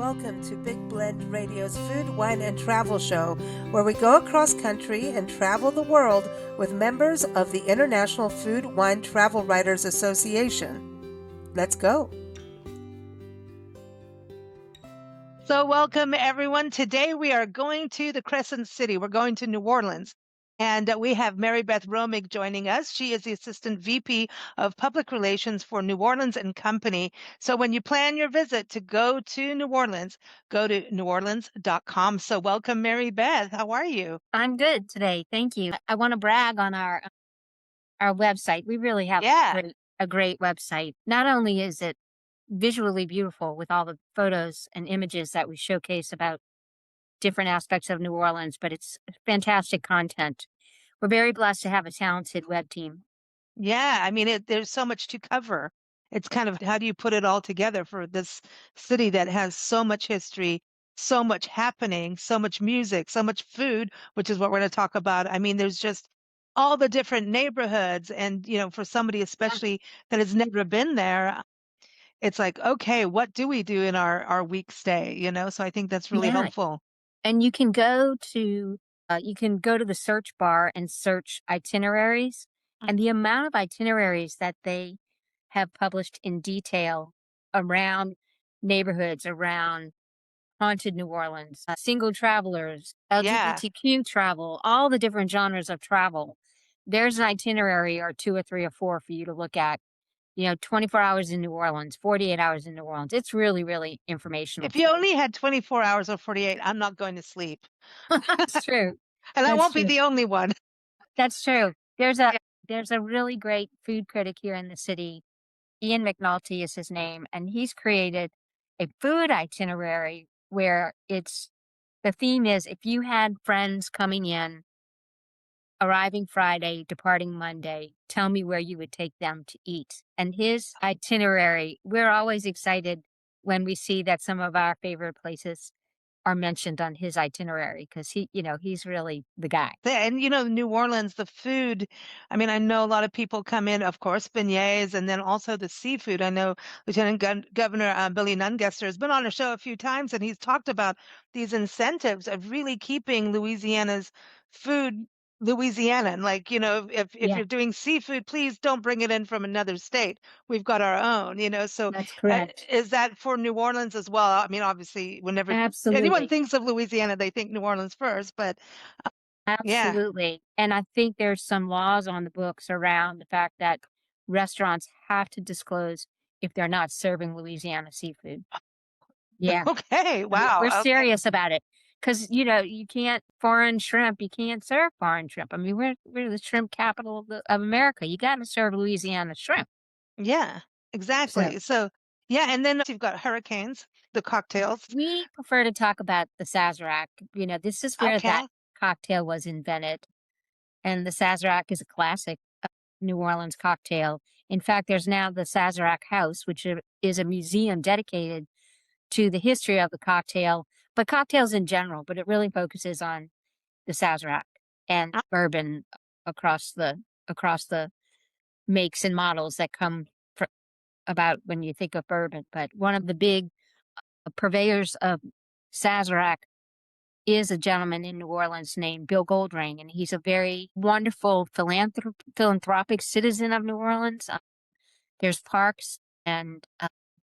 Welcome to Big Blend Radio's Food, Wine, and Travel Show, where we go across country and travel the world with members of the International Food, Wine, Travel Writers Association. Let's go. So welcome, everyone. Today we are going to the Crescent City. We're going to New Orleans. And we have Mary Beth Romig joining us. She is the Assistant VP of Public Relations for New Orleans and Company. So when you plan your visit to go to New Orleans, go to neworleans.com. So welcome, Mary Beth. How are you? I'm good today. Thank you. I want to brag on our website. We really have a great website. Not only is it visually beautiful with all the photos and images that we showcase about different aspects of New Orleans, but it's fantastic content. We're very blessed to have a talented web team. Yeah, I mean, there's so much to cover. It's kind of how do you put it all together for this city that has so much history, so much happening, so much music, so much food, which is what we're going to talk about. I mean, there's just all the different neighborhoods. And, for somebody especially that has never been there, it's like, okay, what do we do in our week stay? So I think that's really helpful. And you can go to the search bar and search itineraries, and the amount of itineraries that they have published in detail around neighborhoods, around haunted New Orleans, single travelers, LGBTQ travel, all the different genres of travel. There's an itinerary or two or three or four for you to look at. 24 hours in New Orleans, 48 hours in New Orleans. It's really, really informational. If you only had 24 hours or 48, I'm not going to sleep. That's true. And I won't be the only one. That's true. There's a really great food critic here in the city. Ian McNulty is his name, and he's created a food itinerary where the theme is if you had friends coming in, arriving Friday, departing Monday, tell me where you would take them to eat. And his itinerary, we're always excited when we see that some of our favorite places are mentioned on his itinerary because he's really the guy. And New Orleans, the food, I mean, I know a lot of people come in, of course, beignets, and then also the seafood. I know Governor Billy Nungesser has been on a show a few times, and he's talked about these incentives of really keeping Louisiana's food Louisiana. And like, if you're doing seafood, please don't bring it in from another state. We've got our own, so that's correct. Is that for New Orleans as well? I mean, obviously, whenever anyone thinks of Louisiana, they think New Orleans first, but absolutely. Yeah. And I think there's some laws on the books around the fact that restaurants have to disclose if they're not serving Louisiana seafood. Yeah. Okay. Wow. We're serious about it. Because, you can't you can't serve foreign shrimp. I mean, we're the shrimp capital of America. You got to serve Louisiana shrimp. Yeah, exactly. So, yeah. And then you've got hurricanes, the cocktails. We prefer to talk about the Sazerac. This is where that cocktail was invented. And the Sazerac is a classic New Orleans cocktail. In fact, there's now the Sazerac House, which is a museum dedicated to the history of the cocktail, but cocktails in general, but it really focuses on the Sazerac and bourbon across the makes and models that come about when you think of bourbon. But one of the big purveyors of Sazerac is a gentleman in New Orleans named Bill Goldring, and he's a very wonderful philanthropic citizen of New Orleans. There's parks and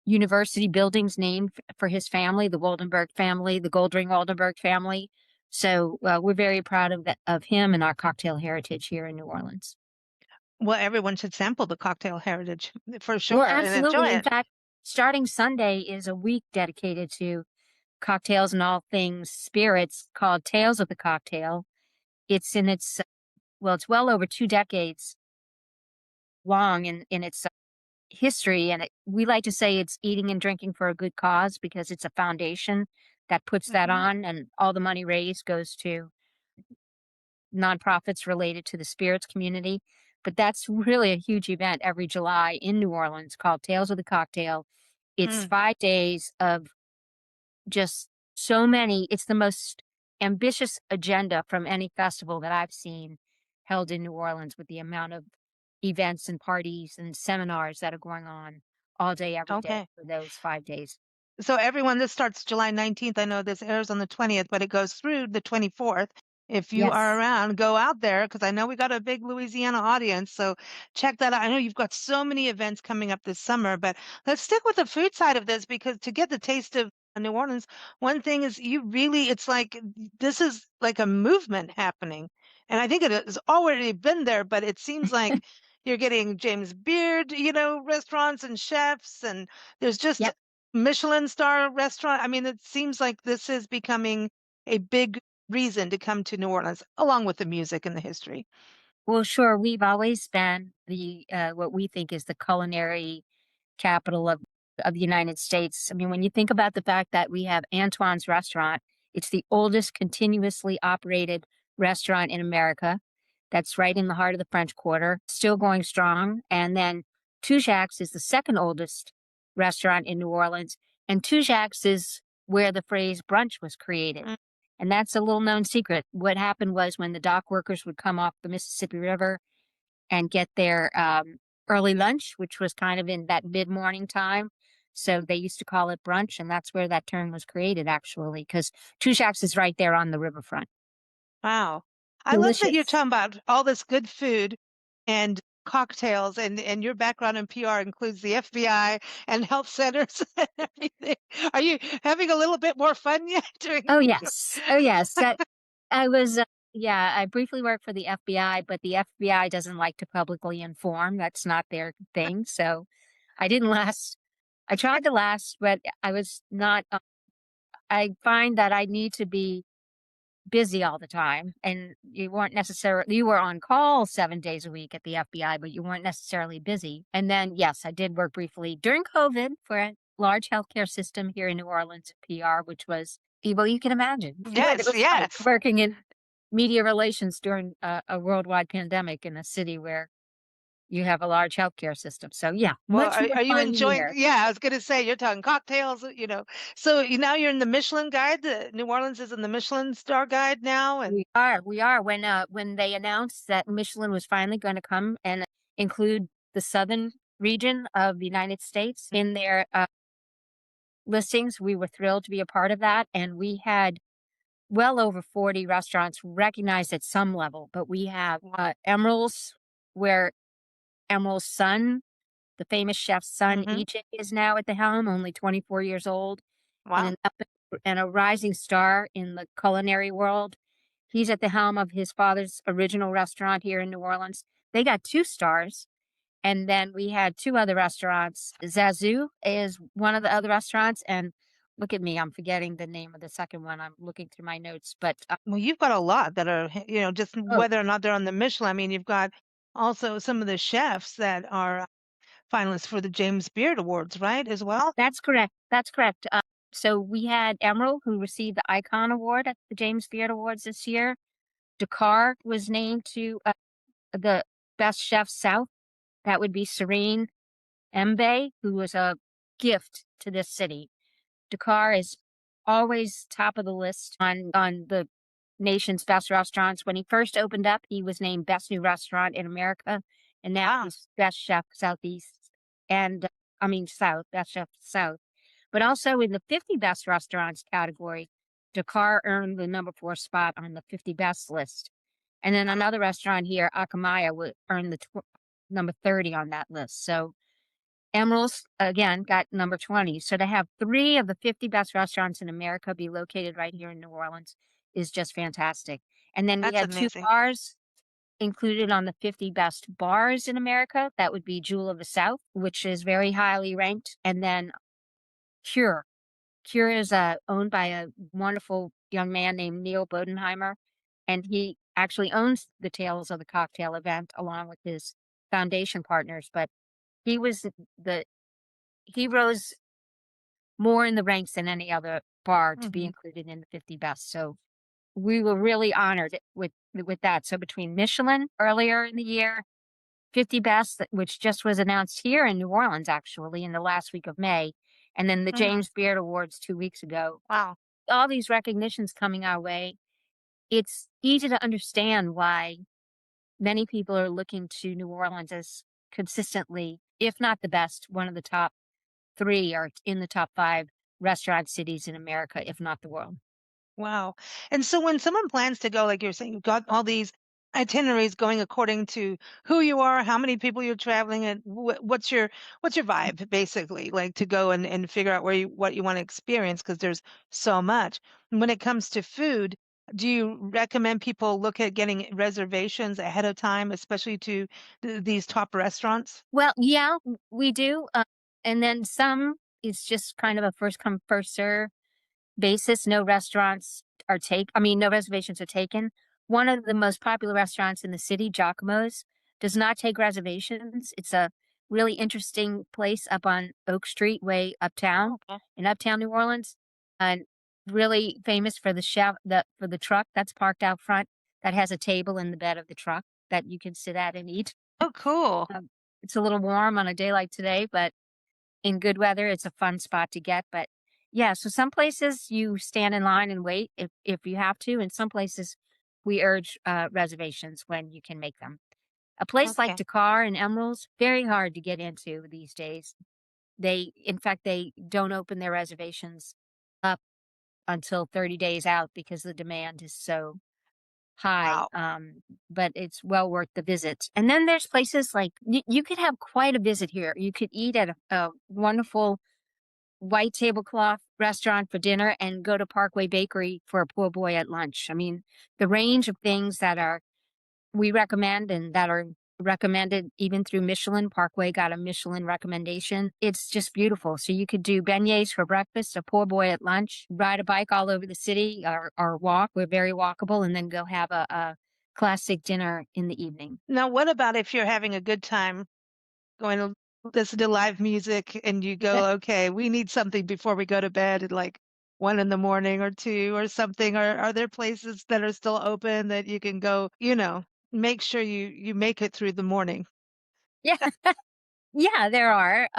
university buildings named for his family, the Goldring-Oldenburg family. So we're very proud of him and our cocktail heritage here in New Orleans. Well, everyone should sample the cocktail heritage for sure. Well, absolutely. In fact, starting Sunday is a week dedicated to cocktails and all things spirits called Tales of the Cocktail. It's it's well over 2 decades long in its history. And we like to say it's eating and drinking for a good cause because it's a foundation that puts that on, and all the money raised goes to nonprofits related to the spirits community. But that's really a huge event every July in New Orleans called Tales of the Cocktail. It's 5 days of just so many. It's the most ambitious agenda from any festival that I've seen held in New Orleans, with the amount of events and parties and seminars that are going on all day, every day for those 5 days. So everyone, this starts July 19th. I know this airs on the 20th, but it goes through the 24th. If you are Yes. around, go out there because I know we got a big Louisiana audience. So check that out. I know you've got so many events coming up this summer, but let's stick with the food side of this because to get the taste of New Orleans, one thing is you really, it's like this is like a movement happening. And I think it has already been there, but it seems like you're getting James Beard, restaurants and chefs, and there's just Yep. Michelin star restaurant. I mean, it seems like this is becoming a big reason to come to New Orleans, along with the music and the history. Well, sure. We've always been the what we think is the culinary capital of the United States. I mean, when you think about the fact that we have Antoine's restaurant, it's the oldest continuously operated restaurant in America. That's right in the heart of the French Quarter, still going strong. And then Tujague's is the second oldest restaurant in New Orleans, and Tujague's is where the phrase brunch was created. Mm. And that's a little known secret. What happened was when the dock workers would come off the Mississippi River and get their early lunch, which was kind of in that mid morning time. So they used to call it brunch, and that's where that term was created, actually, because Tujague's is right there on the riverfront. Wow. I love that you're Delicious. talking about all this good food and cocktails and your background in PR includes the FBI and health centers and everything. Are you having a little bit more fun yet doing Oh yes, oh yes. That I was. Yeah, I briefly worked for the FBI, but the FBI doesn't like to publicly inform. That's not their thing. So I didn't last. I tried to last, but I was not. I find that I need to be busy all the time, and you were on call 7 days a week at the FBI, but you weren't necessarily busy. And then, yes, I did work briefly during COVID for a large healthcare system here in New Orleans, PR, which was well, you can imagine what it Yes, was like yes. working in media relations during a worldwide pandemic in a city where you have a large healthcare system. So, yeah, Well, much more are you fun enjoying here. yeah, I was gonna say you're talking cocktails. So now you're in the Michelin guide. The New Orleans is in the Michelin star guide now, and We are. When they announced that Michelin was finally gonna come and include the southern region of the United States in their, listings, we were thrilled to be a part of that, and we had well over 40 restaurants recognized at some level, but we have, Emeril's, where Emeril's son, the famous chef's son, hmm Ichick, is now at the helm, only 24 years old, and wow. a rising star in the culinary world. He's at the helm of his father's original restaurant here in New Orleans. They got 2 stars, and then we had 2 other restaurants. Zazu is one of the other restaurants, and look at me, I'm forgetting the name of the second one. I'm looking through my notes, but, Well, you've got a lot that are, just oh, whether or not they're on the Michelin. I mean, you've got also some of the chefs that are finalists for the James Beard Awards, right, as well? that's correct. That's correct. So we had Emerald, who received the Icon Award at the James Beard Awards this year. Dakar was named to, the Best Chef South. That would be Serene Mbe, who was a gift to this city. Dakar is always top of the list on the nation's best restaurants. When he first opened up, he was named best new restaurant in America, and now Wow. he's best chef Southeast, and I mean South, best chef South. But also in the 50 best restaurants category, Dakar earned the number 4 spot on the 50 best list. And then another restaurant here, Akamaya, would earn the number 30 on that list. So Emerald's, again, got number 20. So to have 3 of the 50 best restaurants in America be located right here in New Orleans is just fantastic. And then we That's had 2 amazing. bars included on the 50 best bars in America. That would be Jewel of the South, which is very highly ranked, and then Cure. Cure is, owned by a wonderful young man named Neil Bodenheimer, and he actually owns the Tales of the Cocktail event along with his foundation partners, but he was the he rose more in the ranks than any other bar to be hmm included in the 50 best. So we were really honored with that. So between Michelin earlier in the year, 50 best, which just was announced here in New Orleans, actually, in the last week of May, and then the hmm James Beard Awards 2 weeks ago. Wow. All these recognitions coming our way. It's easy to understand why many people are looking to New Orleans as consistently, if not the best, one of the top 3 or in the top 5 restaurant cities in America, if not the world. Wow. And so when someone plans to go, like you're saying, you've got all these itineraries going according to who you are, how many people you're traveling, and what's your vibe basically, like to go and figure out where you what you want to experience because there's so much. When it comes to food, do you recommend people look at getting reservations ahead of time, especially to these top restaurants? Well, yeah, we do. And then some, it's just kind of a first come, first serve basis. No restaurants are I mean, no reservations are taken. One of the most popular restaurants in the city, Giacomo's, does not take reservations. It's a really interesting place up on Oak Street, way uptown Okay. in uptown New Orleans, and really famous for the chef for the truck that's parked out front that has a table in the bed of the truck that you can sit at and eat. Oh, cool. It's a little warm on a day like today, but in good weather, it's a fun spot to get. But yeah, so some places you stand in line and wait if you have to, and some places we urge reservations when you can make them. A place like Okay. Dakar and Emeralds, very hard to get into these days. In fact, they don't open their reservations up until 30 days out because the demand is so high. Wow. But it's well worth the visit. And then there's places like you could have quite a visit here. You could eat at a wonderful white tablecloth restaurant for dinner and go to Parkway Bakery for a poor boy at lunch. I mean, the range of things that are we recommend and that are recommended even through Michelin. Parkway got a Michelin recommendation. It's just beautiful. So you could do beignets for breakfast, a poor boy at lunch, ride a bike all over the city or walk. We're very walkable and then go have a classic dinner in the evening. Now, what about if you're having a good time going to listen to live music and you go, okay, we need something before we go to bed at like 1 in the morning or two or something? Are there places that are still open that you can go, make sure you make it through the morning? Yeah. Yeah, there are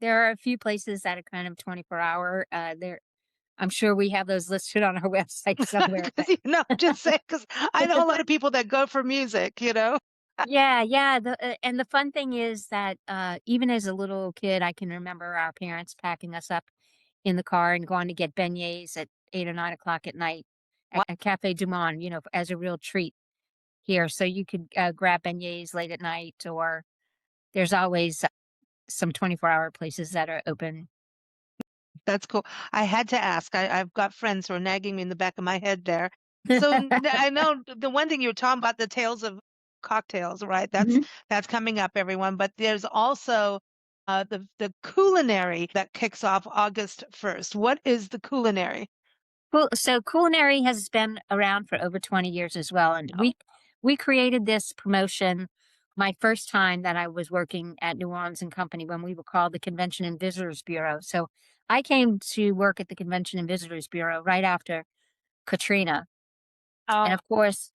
a few places that are kind of 24-hour. I'm sure we have those listed on our website somewhere, but Just say, because I know a lot of people that go for music. yeah, yeah. And the fun thing is that even as a little kid, I can remember our parents packing us up in the car and going to get beignets at 8 or 9 o'clock at night Wow, at Café du Monde, as a real treat here. So you could grab beignets late at night, or there's always some 24-hour places that are open. that's cool. I had to ask. I've got friends who are nagging me in the back of my head there. So I know the one thing you were talking about, the tales of cocktails, right? That's Mhm. that's coming up, everyone. But there's also the culinary that kicks off August 1st. What is the culinary? So Culinary has been around for over 20 years as well, and Oh, we created this promotion my first time that I was working at New Orleans and Company when we were called the Convention and Visitors Bureau. So I came to work at the Convention and Visitors Bureau right after Katrina, and oh, of course,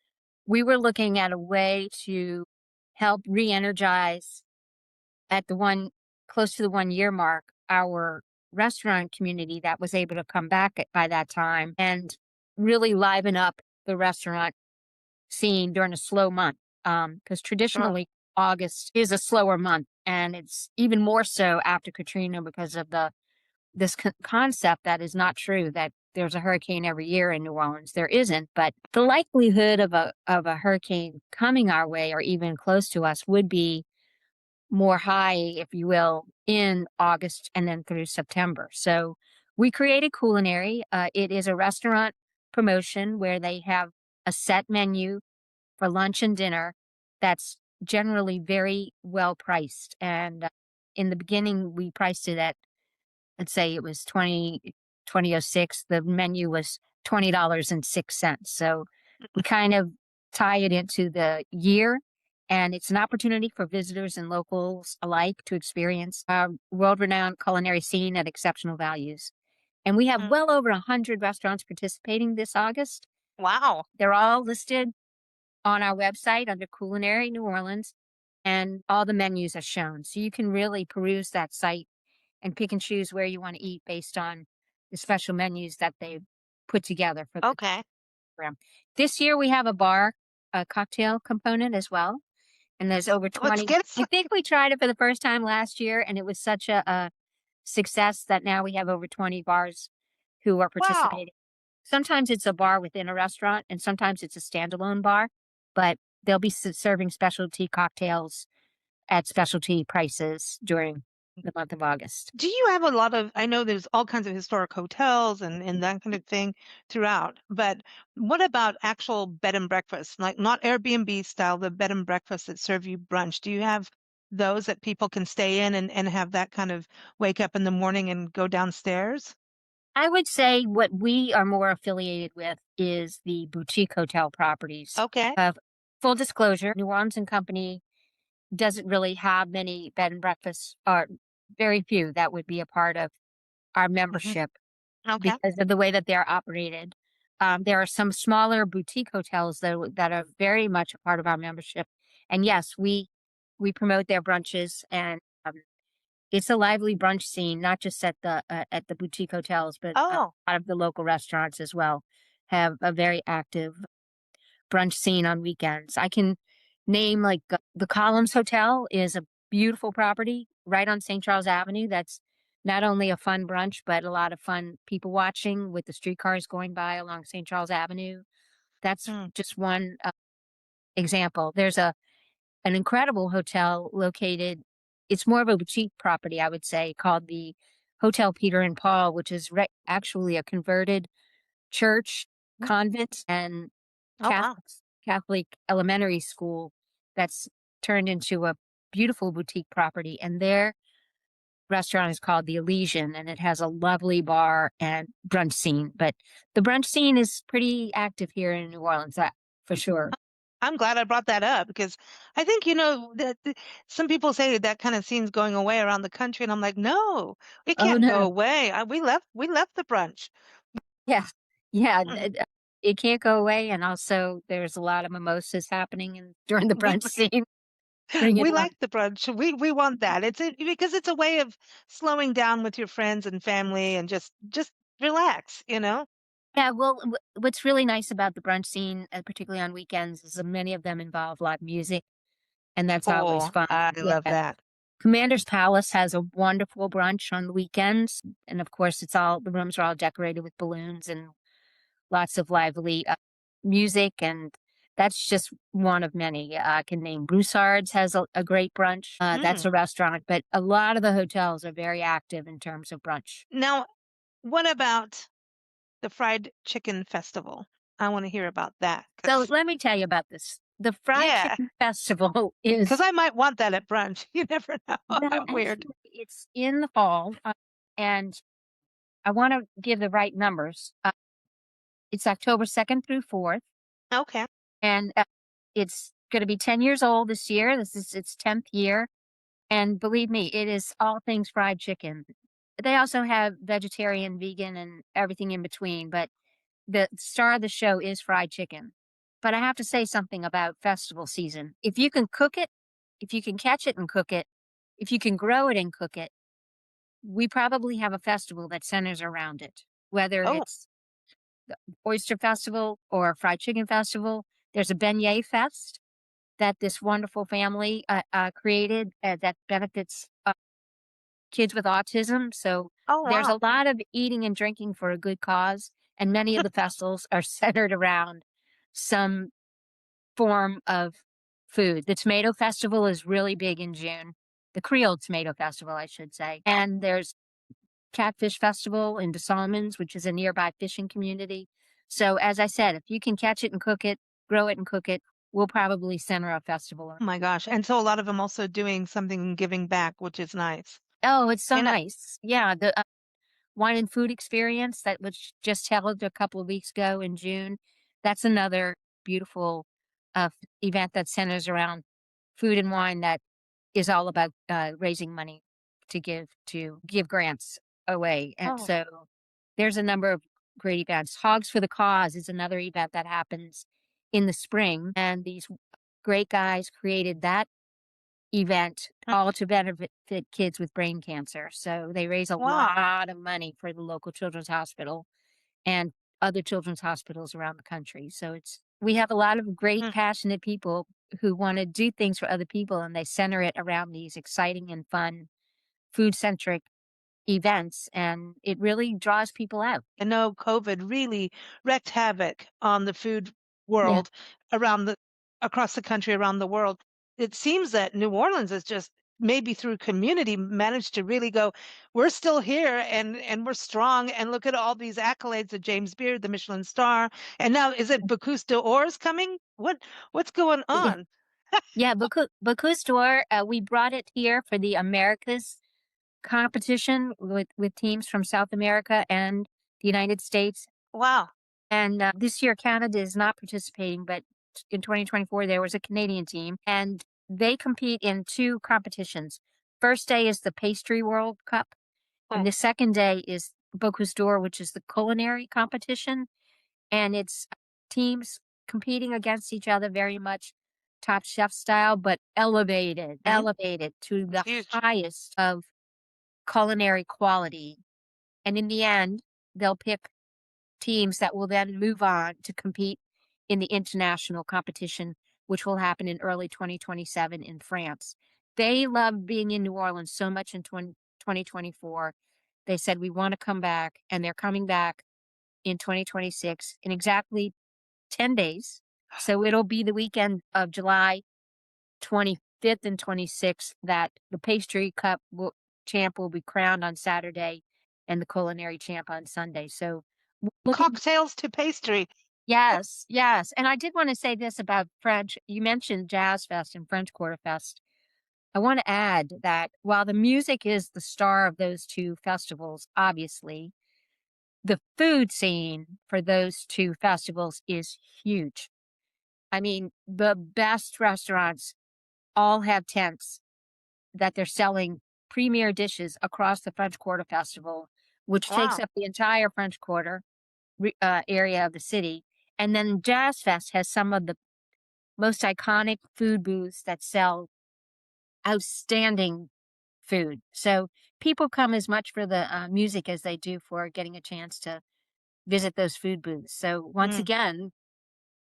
we were looking at a way to help re-energize at the one close to the 1 year mark, our restaurant community that was able to come back by that time and really liven up the restaurant scene during a slow month. Because sure. traditionally August is a slower month, and it's even more so after Katrina because of this concept that is not true that there's a hurricane every year in New Orleans. There isn't, but the likelihood of a hurricane coming our way or even close to us would be more high, if you will, in August and then through September. So we created Culinary. It is a restaurant promotion where they have a set menu for lunch and dinner that's generally very well priced. And in the beginning, we priced it at, let's say it was 2006. The menu was $20.06. So we kind of tie it into the year, and it's an opportunity for visitors and locals alike to experience our world-renowned culinary scene at exceptional values. And we have Mm, well over 100 restaurants participating this August. wow. They're all listed on our website under Culinary New Orleans, and all the menus are shown. So you can really peruse that site and pick and choose where you want to eat based on the special menus that they've put together for the Okay. program. This year we have a cocktail component as well. And there's over Let's 20. get I some. think we tried it for the first time last year, and it was such a success that now we have over 20 bars who are Wow. participating. Sometimes it's a bar within a restaurant, and sometimes it's a standalone bar, but they'll be serving specialty cocktails at specialty prices during the month of August. Do you have a lot of, I know there's all kinds of historic hotels and that kind of thing throughout, but what about actual bed and breakfast? Like not Airbnb style, the bed and breakfast that serve you brunch. Do you have those that people can stay in and have that kind of wake up in the morning and go downstairs? I would say what we are more affiliated with is the boutique hotel properties. Okay. Full disclosure, New Orleans and Company doesn't really have many bed and breakfasts, or very few that would be a part of our Hmm. membership Okay. because of the way that they're operated. There are some smaller boutique hotels that are very much a part of our membership, and yes, we promote their brunches, and it's a lively brunch scene, not just at the boutique hotels, but Oh. a lot of the local restaurants as well have a very active brunch scene on weekends. I can name like the Columns Hotel is a beautiful property right on St. Charles Avenue. That's not only a fun brunch, but a lot of fun people watching with the streetcars going by along St. Charles Avenue. That's Hmm. just one example. There's an incredible hotel located. It's more of a boutique property, I would say, called the Hotel Peter and Paul, which is actually a converted church, convent, and Oh, wow. Catholic elementary school that's turned into a beautiful boutique property. And their restaurant is called the Elysian, and it has a lovely bar and brunch scene. But the brunch scene is pretty active here in New Orleans, for sure. I'm glad I brought that up because I think, that some people say that kind of scene's going away around the country, and I'm like, no, it Oh can't go no. away. We left the brunch. Yeah. Yeah. Mm. It can't go away. And also there's a lot of mimosas happening during the We brunch scene. Bring it we on. like the brunch. We want that. Because it's a way of slowing down with your friends and family and just relax. Yeah, well, what's really nice about the brunch scene, particularly on weekends, is that many of them involve live music, and that's always Oh, fun. I love Yeah. that. Commander's Palace has a wonderful brunch on the weekends, and of course, the rooms are all decorated with balloons and lots of lively music, and that's just one of many. I can name Broussard's has a great brunch. That's Mm. a restaurant, but a lot of the hotels are very active in terms of brunch. Now, what about the fried chicken festival? I want to hear about that So because let me tell you about this. The Fried yeah, Chicken Festival because is I might want that at brunch. You never know. well, I'm weird. actually, it's in the fall, and I want to give the right numbers. It's October 2nd through 4th, Okay. and it's going to be 10 years old this year. This is its 10th year. And believe me, it is all things fried chicken. They also have vegetarian, vegan, and everything in between, but the star of the show is fried chicken. But I have to say something about festival season. If you can cook it, if you can catch it and cook it, if you can grow it and cook it, we probably have a festival that centers around it. Whether Oh, it's the oyster festival or a fried chicken festival, there's a beignet fest that this wonderful family created that benefits kids with autism. So oh there's wow. a lot of eating and drinking for a good cause, and many of the festivals are centered around some form of food. The tomato festival is really big in June. The Creole Tomato Festival, I should say. And there's Catfish Festival in DeSalmons, which is a nearby fishing community. So as I said, if you can catch it and cook it, grow it and cook it, we'll probably center a festival. Oh my gosh. And so a lot of them also doing something and giving back, which is nice. Oh, it's so And nice. Yeah, the wine and food experience that was just held a couple of weeks ago in June. That's another beautiful event that centers around food and wine that is all about raising money to give grants away. And oh, so there's a number of great events. Hogs for the Cause is another event that happens in the spring, and these great guys created that event mm, all to benefit kids with brain cancer. So they raise a wow. lot of money for the local children's hospital and other children's hospitals around the country. So we have a lot of great, Mm. passionate people who want to do things for other people, and they center it around these exciting and fun, food centric events, and it really draws people out. I know COVID really wreaked havoc on the food Yeah. world around the across the country, around the world. It seems that New Orleans is just maybe through community managed to really go, we're still here and we're strong. And look at all these accolades of James Beard, the Michelin star. And now is it Bocuse d'Or's coming? What's going Yeah. on? Yeah, Bocuse d'Or, we brought it here for the Americas competition with teams from South America and the United States. Wow. And this year, Canada is not participating, but in 2024, there was a Canadian team, and they compete in two competitions. First day is the Pastry World Cup, Hmm. and the second day is Bocuse d'Or, which is the culinary competition. And it's teams competing against each other very much Top Chef style, but elevated, Mhm. elevated to It's the huge. highest of culinary quality. And in the end, they'll pick teams that will then move on to compete in the international competition, which will happen in early 2027 in France. They love being in New Orleans so much in 2024. They said, we want to come back, and they're coming back in 2026 in exactly 10 days. So it'll be the weekend of July 25th and 26th that the pastry champ will be crowned on Saturday and the culinary champ on Sunday. So looking. Cocktails to pastry. Yes, yes. And I did want to say this about French. You mentioned Jazz Fest and French Quarter Fest. I want to add that while the music is the star of those two festivals, obviously, the food scene for those two festivals is huge. I mean, the best restaurants all have tents that they're selling premier dishes across the French Quarter Festival, which takes Wow. up the entire French Quarter area of the city. And then Jazz Fest has some of the most iconic food booths that sell outstanding food. So people come as much for the music as they do for getting a chance to visit those food booths. So once Mm. again,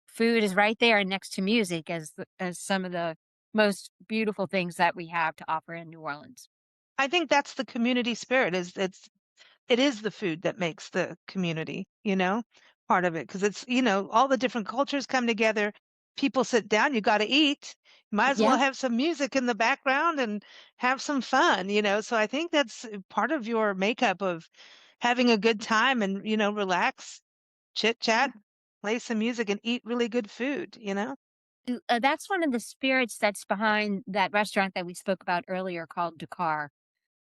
food is right there next to music as some of the most beautiful things that we have to offer in New Orleans. I think that's the community spirit is it is the food that makes the community, part of it. Because it's, all the different cultures come together. People sit down, you got to eat. Might as well Yeah. have some music in the background and have some fun, So I think that's part of your makeup of having a good time and, relax, chit chat, play some music and eat really good food. That's one of the spirits that's behind that restaurant that we spoke about earlier called Dakar.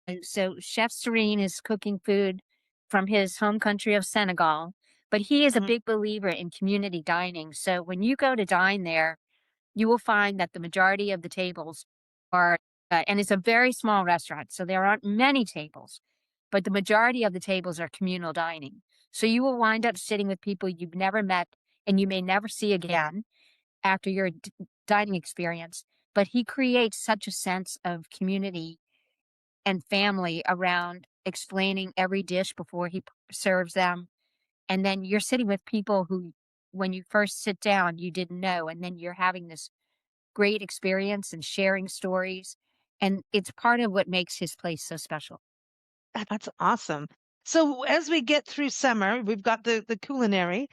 And so Chef Serene is cooking food from his home country of Senegal, but he is a Mhm. big believer in community dining. So when you go to dine there, you will find that the majority of the tables are, and it's a very small restaurant, so there aren't many tables, but the majority of the tables are communal dining. So you will wind up sitting with people you've never met and you may never see again after your dining experience. But he creates such a sense of community and family around explaining every dish before he serves them. And then you're sitting with people who, when you first sit down, you didn't know. And then you're having this great experience and sharing stories. And it's part of what makes his place so special. That's awesome. So as we get through summer, we've got the culinary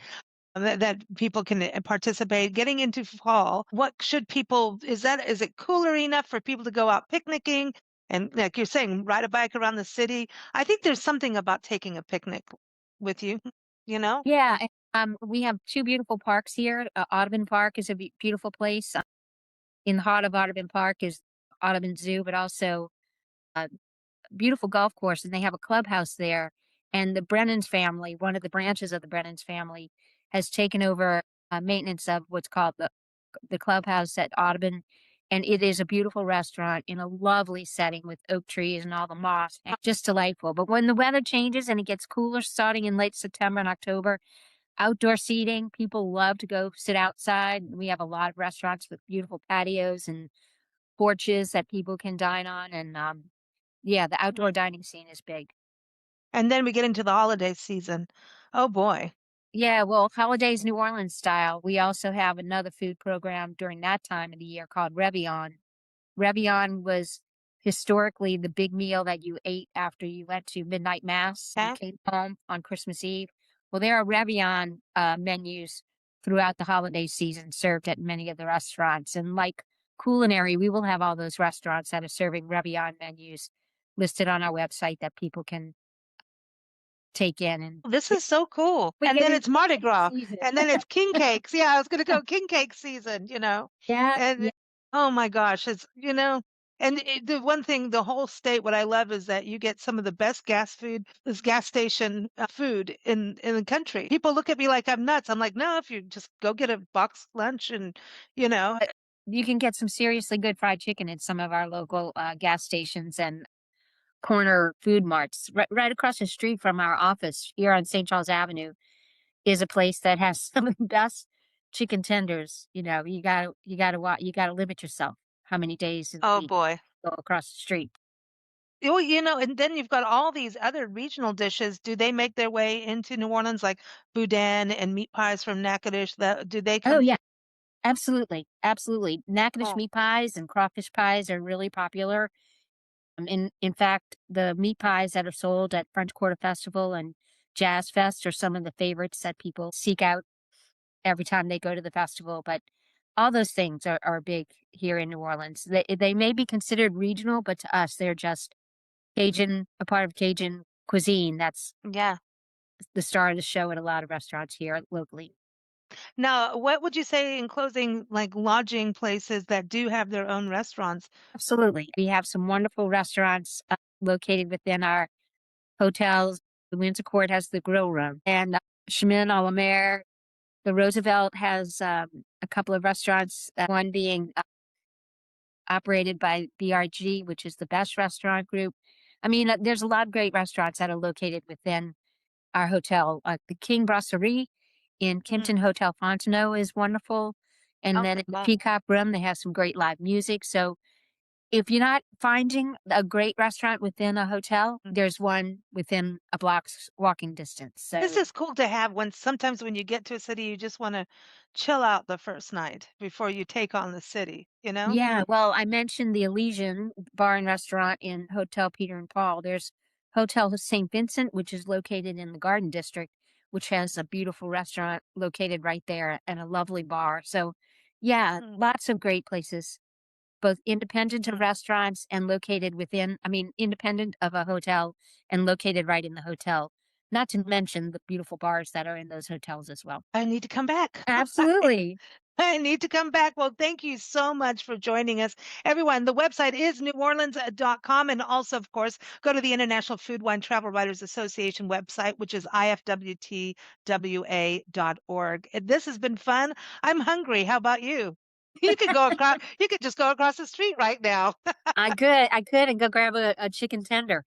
that people can participate. Getting into fall, what should people? Is it cooler enough for people to go out picnicking and, like you're saying, ride a bike around the city? I think there's something about taking a picnic with you. You know. Yeah. And, we have two beautiful parks here. Audubon Park is a beautiful place. In the heart of Audubon Park is Audubon Zoo, but also uh, beautiful golf course, and they have a clubhouse there. And the Brennan's family, one of the branches of the Brennan's family, has taken over maintenance of what's called the clubhouse at Audubon. And it is a beautiful restaurant in a lovely setting with oak trees and all the moss. And just delightful. But when the weather changes and it gets cooler, starting in late September and October, outdoor seating, people love to go sit outside. We have a lot of restaurants with beautiful patios and porches that people can dine on. And yeah, the outdoor Mhm. dining scene is big. And then we get into the holiday season. Oh boy. Yeah, well, holidays New Orleans style. We also have another food program during that time of the year called Réveillon. Réveillon was historically the big meal that you ate after you went to midnight mass and Okay. came home on Christmas Eve. Well, there are Réveillon menus throughout the holiday season served at many of the restaurants. And like Culinary, we will have all those restaurants that are serving Réveillon menus listed on our website that people can take in. And This is so cool. we And get then into it's Mardi cake Gras, season. and then it's king cakes. Yeah, I was gonna go king cake season, Yeah, And yeah. oh my gosh, and the one thing, the whole state, what I love is that you get some of the best this gas station food in the country. People look at me like I'm nuts. I'm like, no, if you just go get a box lunch and, you know, You can get some seriously good fried chicken at some of our local gas stations and corner food marts. Right across the street from our office here on St. Charles Avenue is a place that has some of the best chicken tenders. You gotta limit yourself how many days in the oh week boy. you go across the street. Oh, and then you've got all these other regional dishes. Do they make their way into New Orleans, like boudin and meat pies from Natchitoches? Do they Oh come? yeah, absolutely, absolutely. Natchitoches Oh, meat pies and crawfish pies are really popular. In fact, the meat pies that are sold at French Quarter Festival and Jazz Fest are some of the favorites that people seek out every time they go to the festival. But all those things are big here in New Orleans. They may be considered regional, but to us, they're just Cajun, a part of Cajun cuisine. That's yeah. the star of the show at a lot of restaurants here locally. Now, what would you say in closing, like lodging places that do have their own restaurants? Absolutely. We have some wonderful restaurants located within our hotels. The Windsor Court has the grill room, and Chemin a la Mer. The Roosevelt has a couple of restaurants, one being operated by BRG, which is the best restaurant group. I mean, there's a lot of great restaurants that are located within our hotel. The King Brasserie in Mm, Kimpton Hotel Fontenot is wonderful. And then okay, in the wow. Peacock Room, they have some great live music. So if you're not finding a great restaurant within a hotel, Mm. there's one within a block's walking distance. This So is cool to have when sometimes when you get to a city, you just want to chill out the first night before you take on the city, you know? yeah, well, I mentioned the Elysian Bar and Restaurant in Hotel Peter and Paul. There's Hotel St. Vincent, which is located in the Garden District, which has a beautiful restaurant located right there and a lovely bar. So, yeah, Mm, lots of great places, both independent of mm, restaurants and located within, I mean, independent of a hotel and located right in the hotel. Not to mm. mention the beautiful bars that are in those hotels as well. I need to come back. Absolutely. I need to come back. Well, thank you so much for joining us. Everyone, the website is neworleans.com. And also, of course, go to the International Food Wine Travel Writers Association website, which is IFWTWA.org. This has been fun. I'm hungry. How about you? You could just go across the street right now. I could and go grab a chicken tender.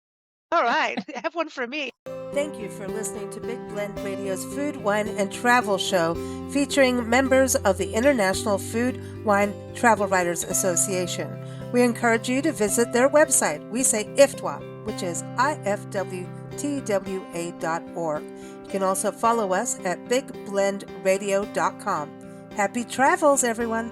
All right. Have one for me. Thank you for listening to Big Blend Radio's Food, Wine, and Travel Show featuring members of the International Food, Wine, Travel Writers Association. We encourage you to visit their website. We say IFWTWA, which is IFWTWA.org. You can also follow us at bigblendradio.com. Happy travels, everyone!